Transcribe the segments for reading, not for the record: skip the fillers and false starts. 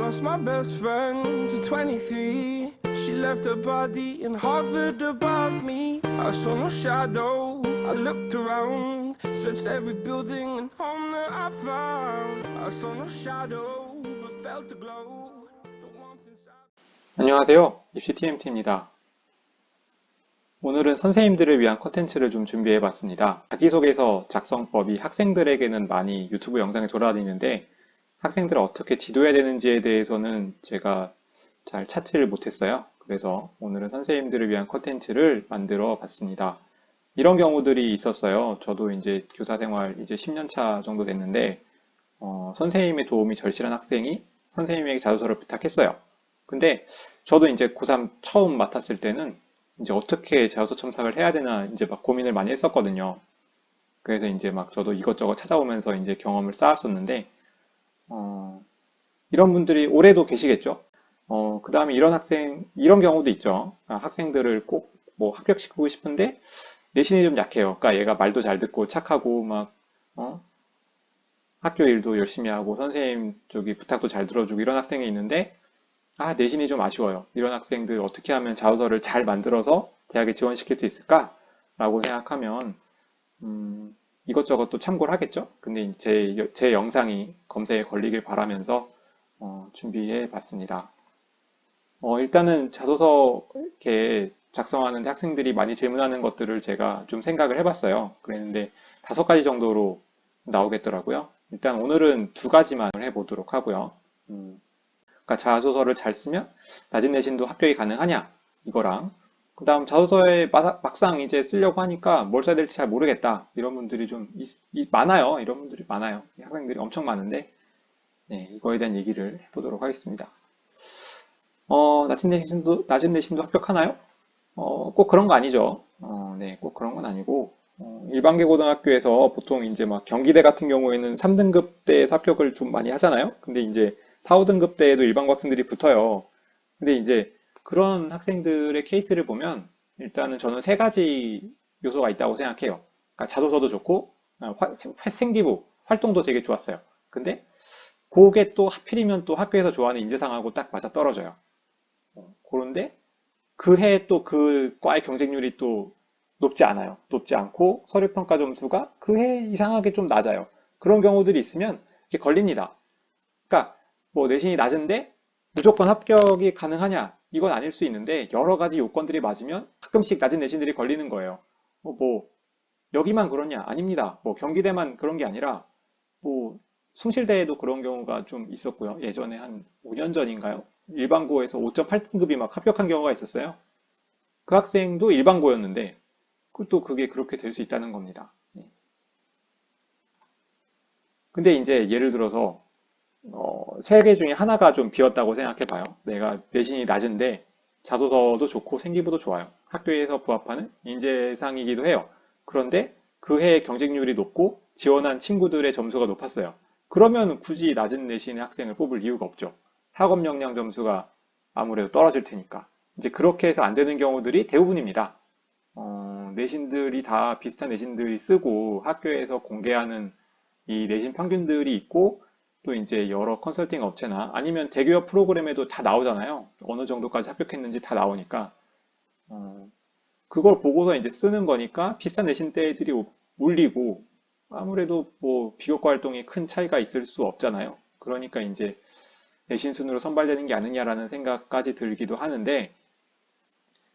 lost my best friend to 23. She left her body in Harvard above me. I saw no shadow, I looked around, searched every building and home that I found. I saw no shadow, but felt the glow, the warmth inside. 안녕하세요. 입시 TMT입니다. 오늘은 선생님들을 위한 컨텐츠를 좀 준비해 봤습니다. 자기소개서 작성법이 학생들에게는 많이 유튜브 영상에 돌아다니는데 학생들을 어떻게 지도해야 되는지에 대해서는 제가 잘 찾지를 못했어요. 그래서 오늘은 선생님들을 위한 컨텐츠를 만들어 봤습니다. 이런 경우들이 있었어요. 저도 이제 교사 생활 이제 10년 차 정도 됐는데 선생님의 도움이 절실한 학생이 선생님에게 자소서를 부탁했어요. 근데 저도 이제 고3 처음 맡았을 때는 이제 어떻게 자소서 첨삭을 해야 되나 이제 막 고민을 많이 했었거든요. 그래서 이제 막 저도 이것저것 찾아오면서 이제 경험을 쌓았었는데, 어, 이런 분들이 올해도 계시겠죠? 그 다음에 이런 경우도 있죠. 학생들을 꼭 뭐 합격시키고 싶은데 내신이 좀 약해요. 그러니까 얘가 말도 잘 듣고 착하고 막, 어, 학교 일도 열심히 하고 선생님 쪽이 부탁도 잘 들어주고 이런 학생이 있는데 내신이 좀 아쉬워요. 이런 학생들 어떻게 하면 자소서를 잘 만들어서 대학에 지원시킬 수 있을까라고 생각하면 이것저것 또 참고를 하겠죠. 근데 제 영상이 검색에 걸리길 바라면서 준비해 봤습니다. 일단은 자소서 이렇게 작성하는데 학생들이 많이 질문하는 것들을 제가 좀 생각을 해봤어요. 그랬는데 5가지 정도로 나오겠더라고요. 일단 오늘은 2가지만 해보도록 하고요. 그러니까 자소서를 잘 쓰면 낮은 내신도 합격이 가능하냐? 이거랑 그 다음 자소서에 막상 이제 쓰려고 하니까 뭘 써야 될지 잘 모르겠다. 이런 분들이 좀 많아요. 이런 분들이 많아요. 학생들이 엄청 많은데 네, 이거에 대한 얘기를 해보도록 하겠습니다. 낮은 내신도 합격하나요? 꼭 그런 거 아니죠. 네, 꼭 그런 건 아니고 일반계 고등학교에서 보통 이제 막 경기대 같은 경우에는 3등급대에서 합격을 좀 많이 하잖아요. 근데 이제 4, 5등급대에도 일반고 학생들이 붙어요. 근데 이제 그런 학생들의 케이스를 보면 일단은 저는 3가지 요소가 있다고 생각해요. 그러니까 자소서도 좋고 생기부 활동도 되게 좋았어요. 근데 그게 또 하필이면 또 학교에서 좋아하는 인재상하고 딱 맞아 떨어져요. 그런데 그 해에 또 그 과의 경쟁률이 또 높지 않아요. 높지 않고 서류평가 점수가 그 해 이상하게 좀 낮아요. 그런 경우들이 있으면 이게 걸립니다. 그러니까 뭐 내신이 낮은데 무조건 합격이 가능하냐? 이건 아닐 수 있는데 여러 가지 요건들이 맞으면 가끔씩 낮은 내신들이 걸리는 거예요. 뭐 여기만 그렇냐? 아닙니다. 뭐 경기대만 그런 게 아니라 뭐 숭실대에도 그런 경우가 좀 있었고요. 예전에 한 5년 전인가요? 일반고에서 5.8등급이 막 합격한 경우가 있었어요. 그 학생도 일반고였는데 또 그게 그렇게 될 수 있다는 겁니다. 네. 근데 이제 예를 들어서 3개 중에 하나가 좀 비었다고 생각해 봐요. 내가 내신이 낮은데 자소서도 좋고 생기부도 좋아요. 학교에서 부합하는 인재상이기도 해요. 그런데 그 해의 경쟁률이 높고 지원한 친구들의 점수가 높았어요. 그러면 굳이 낮은 내신의 학생을 뽑을 이유가 없죠. 학업 역량 점수가 아무래도 떨어질 테니까. 이제 그렇게 해서 안 되는 경우들이 대부분입니다. 내신들이 다 비슷한 내신들이 쓰고 학교에서 공개하는 이 내신 평균들이 있고 또 이제 여러 컨설팅 업체나 아니면 대기업 프로그램에도 다 나오잖아요. 어느 정도까지 합격했는지 다 나오니까 그걸 보고서 이제 쓰는 거니까 비슷한 내신대들이 몰리고 아무래도 뭐 비교과 활동이 큰 차이가 있을 수 없잖아요. 그러니까 이제 내신 순으로 선발되는 게 아니냐라는 생각까지 들기도 하는데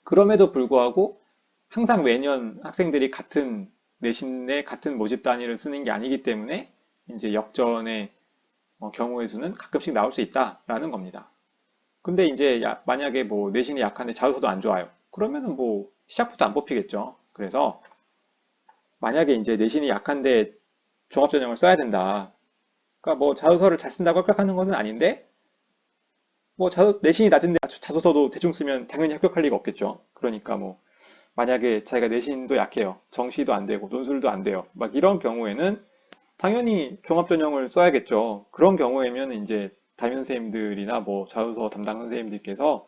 그럼에도 불구하고 항상 매년 학생들이 같은 내신의 같은 모집 단위를 쓰는 게 아니기 때문에 이제 역전의 경우의 수는 가끔씩 나올 수 있다라는 겁니다. 근데 이제 만약에 뭐 내신이 약한데 자소서도 안 좋아요. 그러면은 뭐 시작부터 안 뽑히겠죠. 그래서 만약에 이제 내신이 약한데 종합전형을 써야 된다. 그러니까 뭐 자소서를 잘 쓴다고 합격하는 것은 아닌데 뭐 내신이 낮은데 자소서도 대충 쓰면 당연히 합격할 리가 없겠죠. 그러니까 뭐 만약에 자기가 내신도 약해요. 정시도 안 되고 논술도 안 돼요. 막 이런 경우에는 당연히 종합전형을 써야겠죠. 그런 경우에면 이제 담임 선생님들이나 뭐 자소서 담당 선생님들께서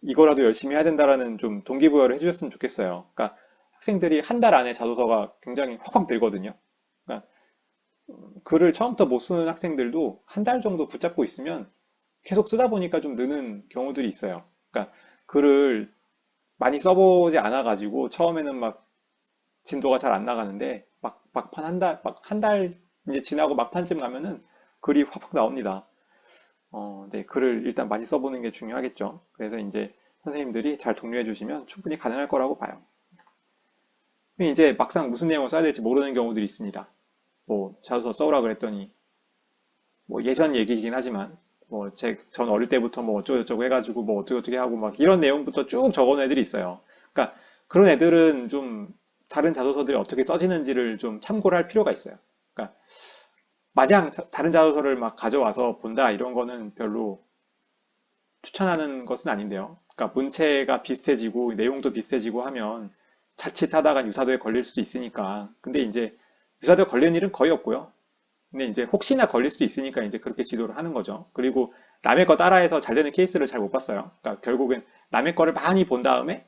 이거라도 열심히 해야 된다라는 좀 동기부여를 해주셨으면 좋겠어요. 그러니까 학생들이 한 달 안에 자소서가 굉장히 확확 늘거든요. 그러니까 글을 처음부터 못 쓰는 학생들도 한 달 정도 붙잡고 있으면 계속 쓰다 보니까 좀 느는 경우들이 있어요. 그러니까 글을 많이 써보지 않아가지고 처음에는 막 진도가 잘 안 나가는데 막판 한 달 이제 지나고 막판쯤 가면은 글이 확확 나옵니다. 네, 글을 일단 많이 써보는 게 중요하겠죠. 그래서 이제 선생님들이 잘 독려해 주시면 충분히 가능할 거라고 봐요. 근데 이제 막상 무슨 내용을 써야 될지 모르는 경우들이 있습니다. 뭐 자소서 써오라 그랬더니 뭐 예전 얘기이긴 하지만 뭐 전 어릴 때부터 뭐 어쩌고저쩌고 해가지고 뭐 어떻게 하고 막 이런 내용부터 쭉 적어놓은 애들이 있어요. 그러니까 그런 애들은 좀 다른 자소서들이 어떻게 써지는지를 좀 참고를 할 필요가 있어요. 그러니까 마냥 다른 자소서를 막 가져와서 본다 이런 거는 별로 추천하는 것은 아닌데요. 그러니까 문체가 비슷해지고 내용도 비슷해지고 하면 자칫하다가 유사도에 걸릴 수도 있으니까. 근데 이제 유사도에 걸리는 일은 거의 없고요. 근데 이제 혹시나 걸릴 수도 있으니까 이제 그렇게 지도를 하는 거죠. 그리고 남의 거 따라해서 잘 되는 케이스를 잘 못 봤어요. 그러니까 결국엔 남의 거를 많이 본 다음에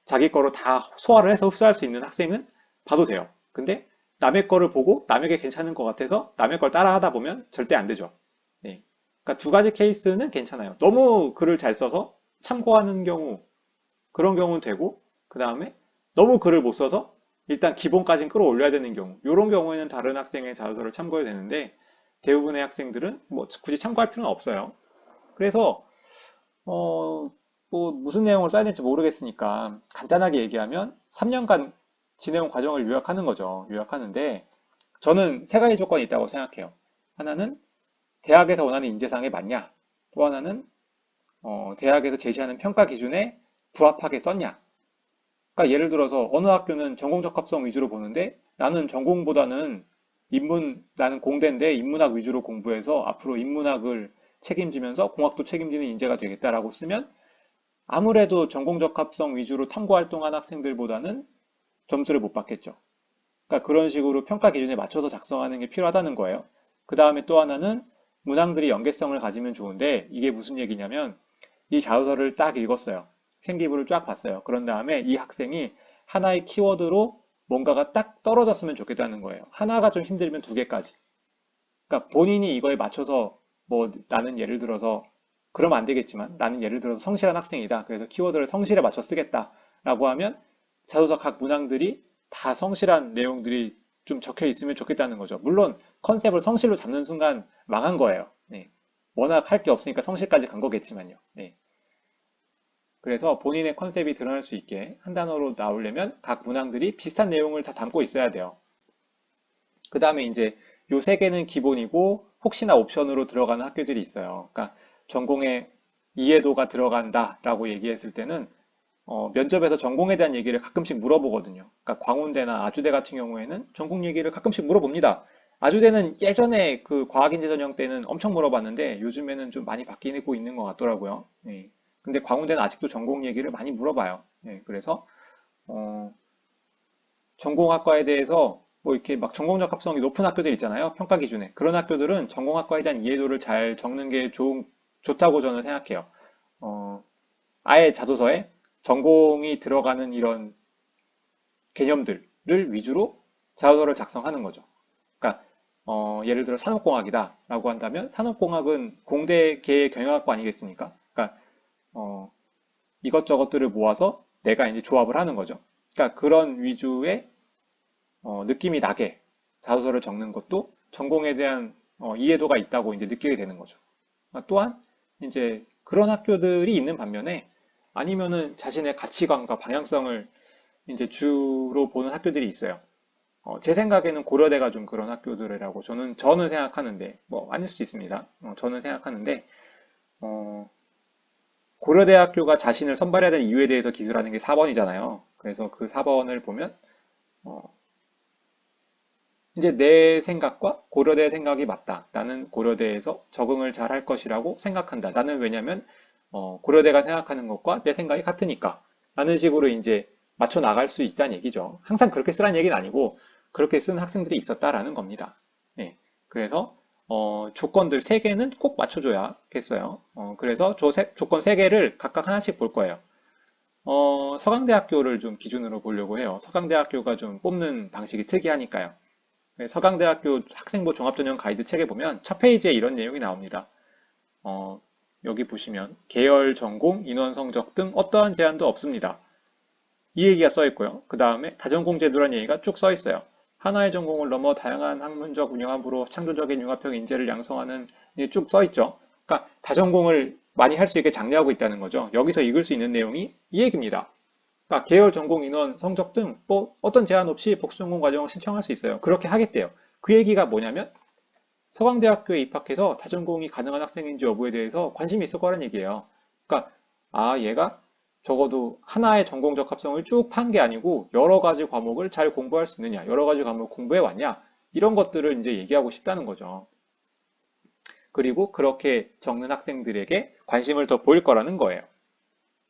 자기 거로 다 소화를 해서 흡수할 수 있는 학생은 봐도 돼요. 근데 남의 거를 보고 남에게 괜찮은 것 같아서 남의 걸 따라 하다 보면 절대 안 되죠. 네. 그러니까 두 가지 케이스는 괜찮아요. 너무 글을 잘 써서 참고하는 경우, 그런 경우는 되고, 그 다음에 너무 글을 못 써서 일단 기본까지는 끌어올려야 되는 경우, 이런 경우에는 다른 학생의 자소서를 참고해야 되는데, 대부분의 학생들은 뭐 굳이 참고할 필요는 없어요. 그래서, 뭐 무슨 내용을 써야 될지 모르겠으니까 간단하게 얘기하면 3년간 진해온 과정을 요약하는 거죠. 요약하는데, 저는 세 가지 조건이 있다고 생각해요. 하나는 대학에서 원하는 인재상에 맞냐? 또 하나는 대학에서 제시하는 평가 기준에 부합하게 썼냐? 그러니까 예를 들어서 어느 학교는 전공 적합성 위주로 보는데 나는 전공보다는 나는 공대인데 인문학 위주로 공부해서 앞으로 인문학을 책임지면서 공학도 책임지는 인재가 되겠다라고 쓰면 아무래도 전공 적합성 위주로 탐구 활동한 학생들보다는 점수를 못 받겠죠. 그러니까 그런 식으로 평가 기준에 맞춰서 작성하는 게 필요하다는 거예요. 그 다음에 또 하나는 문항들이 연계성을 가지면 좋은데 이게 무슨 얘기냐면 이 자소서를 딱 읽었어요. 생기부를 쫙 봤어요. 그런 다음에 이 학생이 하나의 키워드로 뭔가가 딱 떨어졌으면 좋겠다는 거예요. 하나가 좀 힘들면 두 개까지. 그러니까 본인이 이거에 맞춰서 뭐 나는 예를 들어서 그러면 안 되겠지만 나는 예를 들어서 성실한 학생이다. 그래서 키워드를 성실에 맞춰 쓰겠다라고 하면 자소서 각 문항들이 다 성실한 내용들이 좀 적혀 있으면 좋겠다는 거죠. 물론 컨셉을 성실로 잡는 순간 망한 거예요. 네. 워낙 할 게 없으니까 성실까지 간 거겠지만요. 네. 그래서 본인의 컨셉이 드러날 수 있게 한 단어로 나오려면 각 문항들이 비슷한 내용을 다 담고 있어야 돼요. 그 다음에 이제 요 세 개는 기본이고 혹시나 옵션으로 들어가는 학교들이 있어요. 그러니까 전공에 이해도가 들어간다라고 얘기했을 때는 면접에서 전공에 대한 얘기를 가끔씩 물어보거든요. 그러니까 광운대나 아주대 같은 경우에는 전공 얘기를 가끔씩 물어봅니다. 아주대는 예전에 그 과학인재 전형 때는 엄청 물어봤는데 요즘에는 좀 많이 바뀌고 있는 것 같더라고요. 예. 근데 광운대는 아직도 전공 얘기를 많이 물어봐요. 예. 그래서 어, 전공학과에 대해서 뭐 이렇게 막 전공적 합성이 높은 학교들 있잖아요. 평가 기준에. 그런 학교들은 전공학과에 대한 이해도를 잘 적는 게 좋다고 저는 생각해요. 어, 아예 자소서에 전공이 들어가는 이런 개념들을 위주로 자소서를 작성하는 거죠. 그러니까 예를 들어 산업공학이다라고 한다면 산업공학은 공대계의 경영학과 아니겠습니까? 그러니까 어, 이것저것들을 모아서 내가 이제 조합을 하는 거죠. 그러니까 그런 위주의 느낌이 나게 자소서를 적는 것도 전공에 대한 이해도가 있다고 이제 느끼게 되는 거죠. 또한 이제 그런 학교들이 있는 반면에 아니면은 자신의 가치관과 방향성을 이제 주로 보는 학교들이 있어요. 제 생각에는 고려대가 좀 그런 학교들이라고 저는 생각하는데 뭐 아닐 수도 있습니다. 저는 생각하는데 어, 고려대학교가 자신을 선발해야 되는 이유에 대해서 기술하는 게 4번이잖아요. 그래서 그 4번을 보면 어, 이제 내 생각과 고려대 생각이 맞다. 나는 고려대에서 적응을 잘 할 것이라고 생각한다. 나는 왜냐면 고려대가 생각하는 것과 내 생각이 같으니까. 라는 식으로 이제 맞춰 나갈 수 있다는 얘기죠. 항상 그렇게 쓰라는 얘기는 아니고 그렇게 쓴 학생들이 있었다라는 겁니다. 네. 그래서 조건들 3개는 꼭 맞춰줘야겠어요. 그래서 조건 3개를 각각 하나씩 볼 거예요. 서강대학교를 좀 기준으로 보려고 해요. 서강대학교가 좀 뽑는 방식이 특이하니까요. 네, 서강대학교 학생부 종합전형 가이드 책에 보면 첫 페이지에 이런 내용이 나옵니다. 어, 여기 보시면 계열, 전공, 인원 성적 등 어떠한 제한도 없습니다. 이 얘기가 써 있고요. 그 다음에 다전공 제도라는 얘기가 쭉 써 있어요. 하나의 전공을 넘어 다양한 학문적 운영함으로 창조적인 융합형 인재를 양성하는 쭉 써 있죠. 그러니까 다전공을 많이 할 수 있게 장려하고 있다는 거죠. 여기서 읽을 수 있는 내용이 이 얘기입니다. 그러니까 계열, 전공, 인원, 성적 등 뭐 어떤 제한 없이 복수전공 과정을 신청할 수 있어요. 그렇게 하겠대요. 그 얘기가 뭐냐면 서강대학교에 입학해서 다전공이 가능한 학생인지 여부에 대해서 관심이 있을 거란 얘기예요. 그러니까 얘가 적어도 하나의 전공 적합성을 쭉 판 게 아니고 여러 가지 과목을 잘 공부할 수 있느냐, 여러 가지 과목을 공부해 왔냐, 이런 것들을 이제 얘기하고 싶다는 거죠. 그리고 그렇게 적는 학생들에게 관심을 더 보일 거라는 거예요.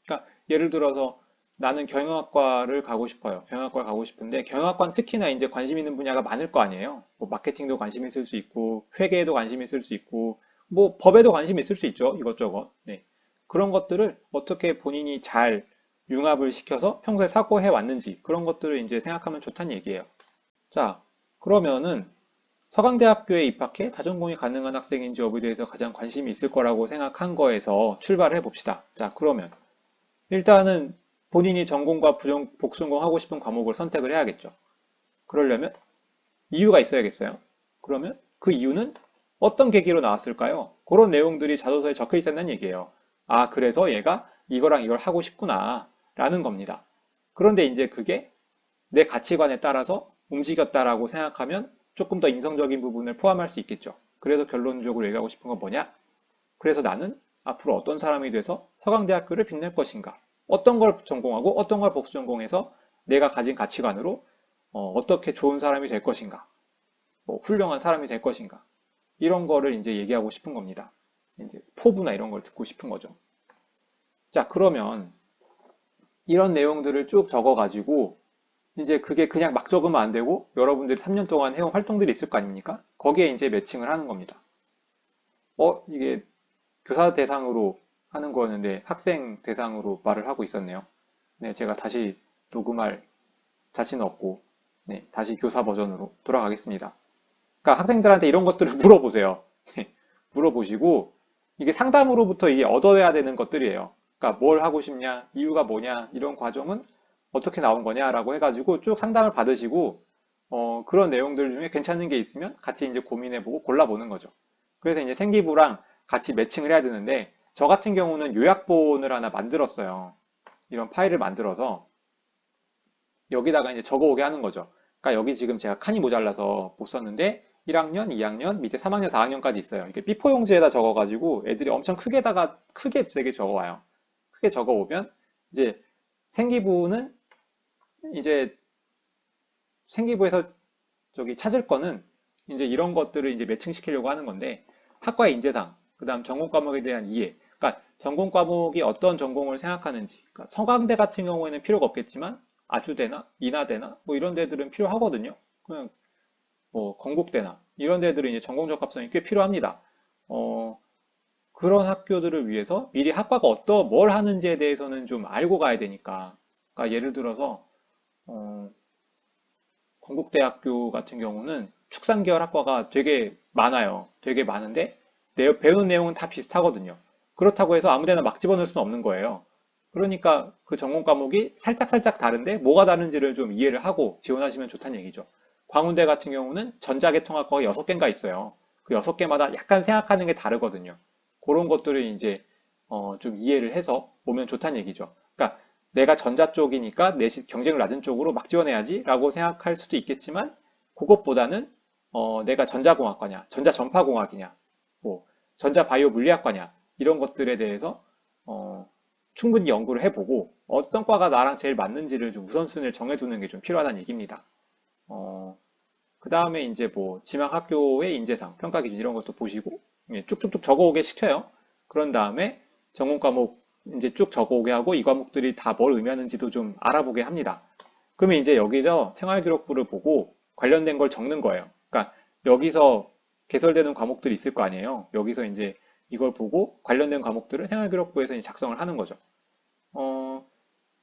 그러니까 예를 들어서 나는 경영학과를 가고 싶어요. 경영학과를 가고 싶은데 경영학과는 특히나 이제 관심 있는 분야가 많을 거 아니에요. 뭐 마케팅도 관심 있을 수 있고 회계에도 관심 있을 수 있고 뭐 법에도 관심 있을 수 있죠. 이것저것. 네. 그런 것들을 어떻게 본인이 잘 융합을 시켜서 평소에 사고해 왔는지 그런 것들을 이제 생각하면 좋다는 얘기예요. 자, 그러면은 서강대학교에 입학해 다전공이 가능한 학생인지 여부에 대해서 가장 관심이 있을 거라고 생각한 거에서 출발을 해봅시다. 자, 그러면 일단은 본인이 전공과 복수전공 하고 싶은 과목을 선택을 해야겠죠. 그러려면 이유가 있어야겠어요. 그러면 그 이유는 어떤 계기로 나왔을까요? 그런 내용들이 자소서에 적혀 있었다는 얘기예요. 그래서 얘가 이거랑 이걸 하고 싶구나 라는 겁니다. 그런데 이제 그게 내 가치관에 따라서 움직였다라고 생각하면 조금 더 인성적인 부분을 포함할 수 있겠죠. 그래서 결론적으로 얘기하고 싶은 건 뭐냐? 그래서 나는 앞으로 어떤 사람이 돼서 서강대학교를 빛낼 것인가? 어떤 걸 전공하고 어떤 걸 복수 전공해서 내가 가진 가치관으로 어떻게 좋은 사람이 될 것인가? 뭐 훌륭한 사람이 될 것인가? 이런 거를 이제 얘기하고 싶은 겁니다. 이제 포부나 이런 걸 듣고 싶은 거죠. 자, 그러면 이런 내용들을 쭉 적어가지고 이제 그게 그냥 막 적으면 안 되고 여러분들이 3년 동안 해온 활동들이 있을 거 아닙니까? 거기에 이제 매칭을 하는 겁니다. 이게 교사 대상으로 하는 거였는데 학생 대상으로 말을 하고 있었네요. 네, 제가 다시 녹음할 자신은 없고, 네, 다시 교사 버전으로 돌아가겠습니다. 그러니까 학생들한테 이런 것들을 물어보세요. 네, 물어보시고, 이게 상담으로부터 이게 얻어야 되는 것들이에요. 그러니까 뭘 하고 싶냐, 이유가 뭐냐, 이런 과정은 어떻게 나온 거냐라고 해가지고 쭉 상담을 받으시고, 그런 내용들 중에 괜찮은 게 있으면 같이 이제 고민해보고 골라보는 거죠. 그래서 이제 생기부랑 같이 매칭을 해야 되는데, 저 같은 경우는 요약본을 하나 만들었어요. 이런 파일을 만들어서 여기다가 이제 적어오게 하는 거죠. 그러니까 여기 지금 제가 칸이 모자라서 못 썼는데 1학년, 2학년, 밑에 3학년, 4학년까지 있어요. 이게 B4 용지에다 적어가지고 애들이 엄청 크게 되게 적어와요. 크게 적어오면 이제 생기부는 이제 생기부에서 저기 찾을 거는 이제 이런 것들을 이제 매칭시키려고 하는 건데 학과의 인재상, 그다음 전공 과목에 대한 이해. 그러니까 전공 과목이 어떤 전공을 생각하는지. 그러니까 서강대 같은 경우에는 필요가 없겠지만 아주대나 인하대나 뭐 이런 데들은 필요하거든요. 그냥 뭐 건국대나 이런 데들은 이제 전공 적합성이 꽤 필요합니다. 그런 학교들을 위해서 미리 학과가 뭘 하는지에 대해서는 좀 알고 가야 되니까. 그러니까 예를 들어서 건국대학교 같은 경우는 축산계열 학과가 되게 많아요. 되게 많은데 배우는 내용은 다 비슷하거든요. 그렇다고 해서 아무 데나 막 집어넣을 수는 없는 거예요. 그러니까 그 전공 과목이 살짝 다른데 뭐가 다른지를 좀 이해를 하고 지원하시면 좋다는 얘기죠. 광운대 같은 경우는 전자계통학과가 6개인가 있어요. 그 6개마다 약간 생각하는 게 다르거든요. 그런 것들을 이제 좀 이해를 해서 오면 좋다는 얘기죠. 그러니까 내가 전자 쪽이니까 내신 경쟁률 낮은 쪽으로 막 지원해야지 라고 생각할 수도 있겠지만 그것보다는 내가 전자공학과냐, 전자전파공학이냐, 뭐 전자바이오 물리학과냐 이런 것들에 대해서 충분히 연구를 해보고 어떤 과가 나랑 제일 맞는지를 좀 우선순위를 정해두는 게 좀 필요하다는 얘기입니다. 그 다음에 이제 뭐 지망 학교의 인재상, 평가 기준 이런 것도 보시고 쭉쭉쭉 적어오게 시켜요. 그런 다음에 전공 과목 이제 쭉 적어오게 하고 이 과목들이 다 뭘 의미하는지도 좀 알아보게 합니다. 그러면 이제 여기서 생활기록부를 보고 관련된 걸 적는 거예요. 그러니까 여기서 개설되는 과목들이 있을 거 아니에요. 여기서 이제 이걸 보고 관련된 과목들을 생활기록부에서 이제 작성을 하는 거죠.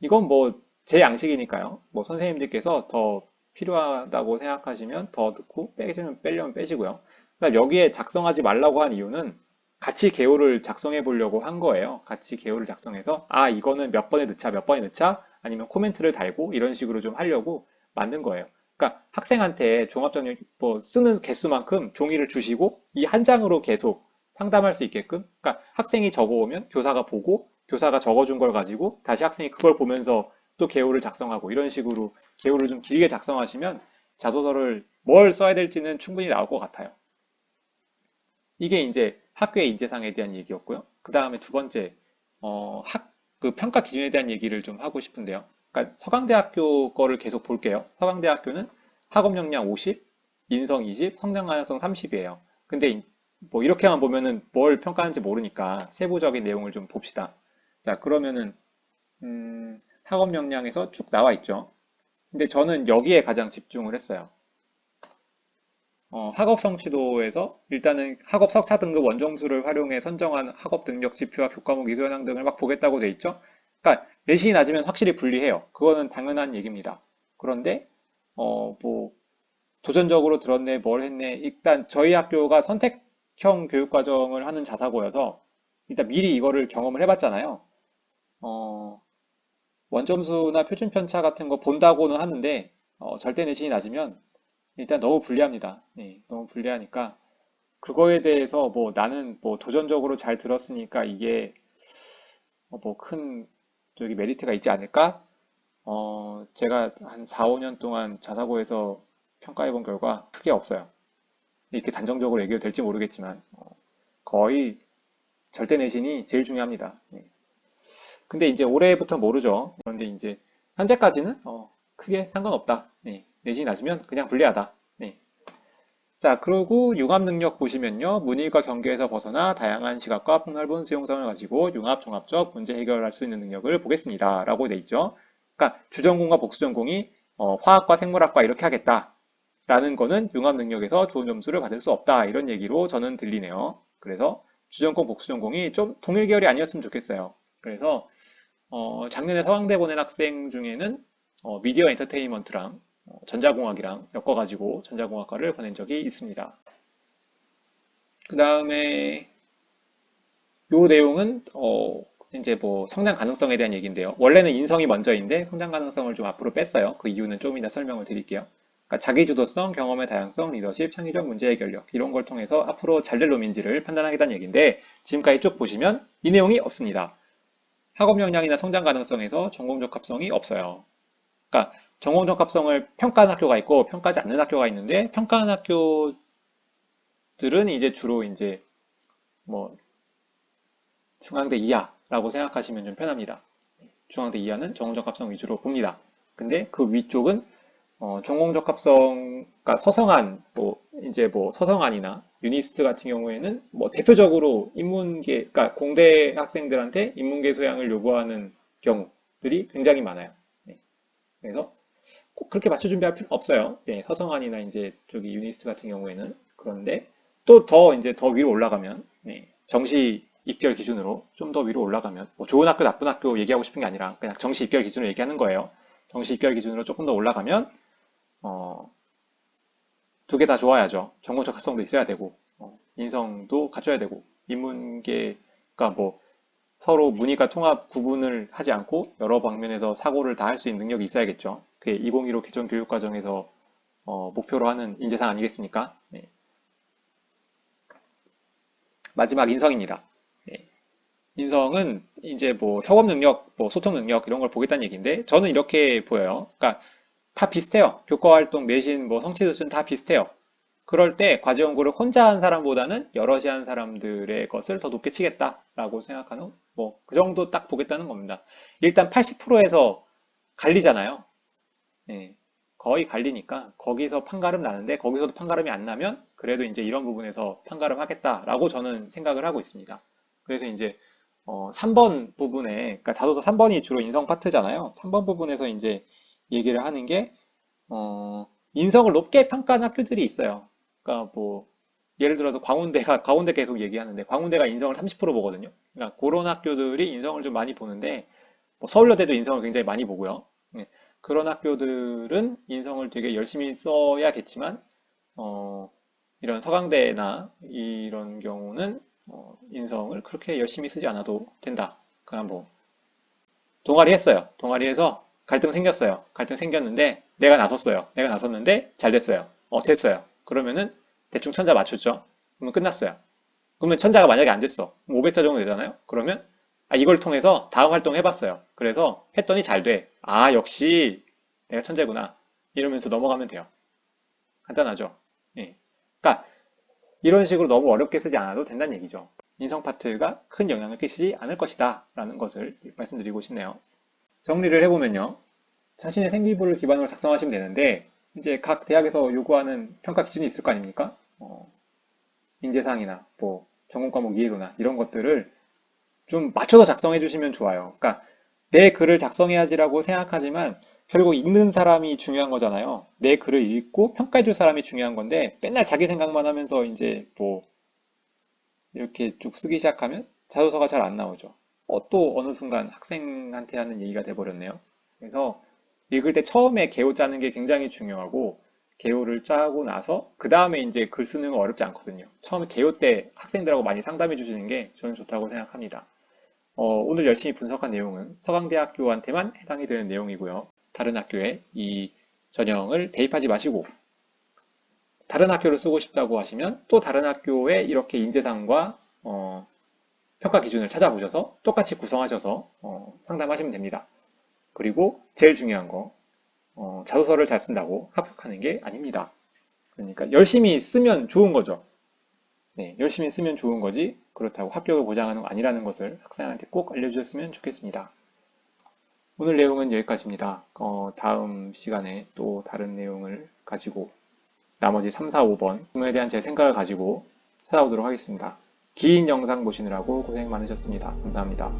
이건 뭐 제 양식이니까요. 뭐 선생님들께서 더 필요하다고 생각하시면 더 듣고 빼시면 빼려면 빼시고요. 그다음 여기에 작성하지 말라고 한 이유는 같이 개요를 작성해 보려고 한 거예요. 같이 개요를 작성해서 아 이거는 몇 번에 넣자 몇 번에 넣자 아니면 코멘트를 달고 이런 식으로 좀 하려고 만든 거예요. 그러니까 학생한테 종합전형 뭐 쓰는 개수만큼 종이를 주시고 이 한 장으로 계속 상담할 수 있게끔 그러니까 학생이 적어오면 교사가 보고 교사가 적어준 걸 가지고 다시 학생이 그걸 보면서 또 개요를 작성하고 이런 식으로 개요를 좀 길게 작성하시면 자소서를 뭘 써야 될지는 충분히 나올 것 같아요. 이게 이제 학교의 인재상에 대한 얘기였고요. 그 다음에 두 번째, 그 평가 기준에 대한 얘기를 좀 하고 싶은데요. 그러니까 서강대학교 거를 계속 볼게요. 서강대학교는 학업 역량 50, 인성 20, 성장 가능성 30이에요. 근데 뭐 이렇게만 보면은 뭘 평가하는지 모르니까 세부적인 내용을 좀 봅시다. 자, 그러면은 학업 역량에서 쭉 나와 있죠. 근데 저는 여기에 가장 집중을 했어요. 학업 성취도에서 일단은 학업 석차 등급 원점수를 활용해 선정한 학업 능력 지표와 교과목 이수 현황 등을 막 보겠다고 돼 있죠. 그러니까 내신이 낮으면 확실히 불리해요. 그거는 당연한 얘기입니다. 그런데 뭐 도전적으로 들었네, 뭘 했네. 일단 저희 학교가 선택형 교육과정을 하는 자사고여서 일단 미리 이거를 경험을 해봤잖아요. 어, 원점수나 표준 편차 같은 거 본다고는 하는데 절대 내신이 낮으면 일단 너무 불리합니다. 네, 너무 불리하니까 그거에 대해서 뭐 나는 뭐 도전적으로 잘 들었으니까 이게 뭐 큰 저기 메리트가 있지 않을까? 제가 한 4, 5년 동안 자사고에서 평가해 본 결과 크게 없어요. 이렇게 단정적으로 얘기해도 될지 모르겠지만 거의 절대 내신이 제일 중요합니다. 네. 근데 이제 올해부터 모르죠. 그런데 이제 현재까지는 크게 상관없다. 네. 내신이 낮으면 그냥 불리하다. 네. 자, 그리고 융합 능력 보시면요. 문의과 경계에서 벗어나 다양한 시각과 폭넓은 수용성을 가지고 융합, 종합적 문제 해결할 수 있는 능력을 보겠습니다. 라고 돼 있죠. 그러니까 주전공과 복수전공이 화학과 생물학과 이렇게 하겠다. 라는 거는 융합 능력에서 좋은 점수를 받을 수 없다. 이런 얘기로 저는 들리네요. 그래서 주전공, 복수전공이 좀 동일 계열이 아니었으면 좋겠어요. 그래서 작년에 서강대 보낸 학생 중에는 미디어 엔터테인먼트랑 전자공학이랑 엮어가지고 전자공학과를 보낸 적이 있습니다. 그 다음에 요 내용은 이제 뭐 성장 가능성에 대한 얘기인데요. 원래는 인성이 먼저인데 성장 가능성을 좀 앞으로 뺐어요. 그 이유는 좀 이따 설명을 드릴게요. 그러니까 자기주도성, 경험의 다양성, 리더십, 창의적 문제 해결력 이런 걸 통해서 앞으로 잘 될 놈인지를 판단하겠다는 얘기인데 지금까지 쭉 보시면 이 내용이 없습니다. 학업 역량이나 성장 가능성에서 전공 적합성이 없어요. 그러니까 전공 적합성을 평가하는 학교가 있고 평가하지 않는 학교가 있는데 평가하는 학교들은 이제 주로 이제 뭐 중앙대 이하라고 생각하시면 좀 편합니다. 중앙대 이하는 전공 적합성 위주로 봅니다. 근데 그 위쪽은 전공 적합성, 그러니까 서성한 뭐 이제 뭐 서성한이나 유니스트 같은 경우에는 뭐 대표적으로 인문계, 그러니까 공대 학생들한테 인문계 소양을 요구하는 경우들이 굉장히 많아요. 네. 그래서 꼭 그렇게 맞춰 준비할 필요 없어요. 네, 서성한이나 이제 저기 유니스트 같은 경우에는 그런데 또 더 이제 더 위로 올라가면 네, 정시 입결 기준으로 좀 더 위로 올라가면 뭐 좋은 학교 나쁜 학교 얘기하고 싶은 게 아니라 그냥 정시 입결 기준으로 얘기하는 거예요. 정시 입결 기준으로 조금 더 올라가면 어, 두 개 다 좋아야죠. 전공적 학성도 있어야 되고 인성도 갖춰야 되고 인문계가 뭐 서로 문이과 통합 구분을 하지 않고 여러 방면에서 사고를 다 할 수 있는 능력이 있어야겠죠. 그게 2015 개정 교육과정에서 목표로 하는 인재상 아니겠습니까? 네. 마지막 인성입니다. 네. 인성은 이제 뭐 협업 능력, 뭐 소통 능력 이런 걸 보겠다는 얘기인데 저는 이렇게 보여요. 그러니까 다 비슷해요. 교과 활동, 내신, 뭐 성취 수준 다 비슷해요. 그럴 때 과제 연구를 혼자 한 사람보다는 여럿이 한 사람들의 것을 더 높게 치겠다라고 생각하는 뭐 그 정도 딱 보겠다는 겁니다. 일단 80%에서 갈리잖아요. 예, 거의 갈리니까 거기서 판가름 나는데 거기서도 판가름이 안 나면 그래도 이제 이런 부분에서 판가름 하겠다라고 저는 생각을 하고 있습니다. 그래서 이제 3번 부분에 그러니까 자소서 3번이 주로 인성 파트잖아요. 3번 부분에서 이제 얘기를 하는 게 인성을 높게 평가하는 학교들이 있어요. 그러니까 뭐 예를 들어서 광운대 계속 얘기하는데 광운대가 인성을 30% 보거든요. 그러니까 그런 학교들이 인성을 좀 많이 보는데 뭐 서울여대도 인성을 굉장히 많이 보고요. 예, 그런 학교들은 인성을 되게 열심히 써야겠지만 어, 이런 서강대나 이런 경우는 인성을 그렇게 열심히 쓰지 않아도 된다. 그냥 뭐 동아리 했어요. 동아리 해서 갈등 생겼어요. 갈등 생겼는데 내가 나섰어요. 내가 나섰는데 잘 됐어요. 됐어요. 그러면은 대충 천자 맞췄죠. 그러면 끝났어요. 그러면 천자가 만약에 안 됐어. 500자 정도 되잖아요. 그러면 이걸 통해서 다음 활동 해봤어요. 그래서 했더니 잘 돼. 역시 내가 천재구나. 이러면서 넘어가면 돼요. 간단하죠. 예. 그러니까 이런 식으로 너무 어렵게 쓰지 않아도 된다는 얘기죠. 인성 파트가 큰 영향을 끼치지 않을 것이다 라는 것을 말씀드리고 싶네요. 정리를 해보면요. 자신의 생기부를 기반으로 작성하시면 되는데 이제 각 대학에서 요구하는 평가 기준이 있을 거 아닙니까? 인재상이나 뭐 전공 과목 이해도나 이런 것들을 좀 맞춰서 작성해 주시면 좋아요. 그러니까 내 글을 작성해야지라고 생각하지만 결국 읽는 사람이 중요한 거잖아요. 내 글을 읽고 평가해 줄 사람이 중요한 건데 맨날 자기 생각만 하면서 이제 뭐 이렇게 쭉 쓰기 시작하면 자소서가 잘 안 나오죠. 또 어느 순간 학생한테 하는 얘기가 돼버렸네요. 그래서 읽을 때 처음에 개요 짜는 게 굉장히 중요하고 개요를 짜고 나서 그 다음에 이제 글 쓰는 건 어렵지 않거든요. 처음에 개요 때 학생들하고 많이 상담해 주시는 게 저는 좋다고 생각합니다. 오늘 열심히 분석한 내용은 서강대학교한테만 해당이 되는 내용이고요. 다른 학교에 이 전형을 대입하지 마시고 다른 학교를 쓰고 싶다고 하시면 또 다른 학교에 이렇게 인재상과 평가 기준을 찾아보셔서 똑같이 구성하셔서 상담하시면 됩니다. 그리고 제일 중요한 거 자소서를 잘 쓴다고 합격하는 게 아닙니다. 그러니까 열심히 쓰면 좋은 거죠. 네, 열심히 쓰면 좋은 거지 그렇다고 합격을 보장하는 거 아니라는 것을 학생한테 꼭 알려주셨으면 좋겠습니다. 오늘 내용은 여기까지입니다. 다음 시간에 또 다른 내용을 가지고 나머지 3, 4, 5번 질문에 대한 제 생각을 가지고 찾아오도록 하겠습니다. 긴 영상 보시느라고 고생 많으셨습니다. 감사합니다.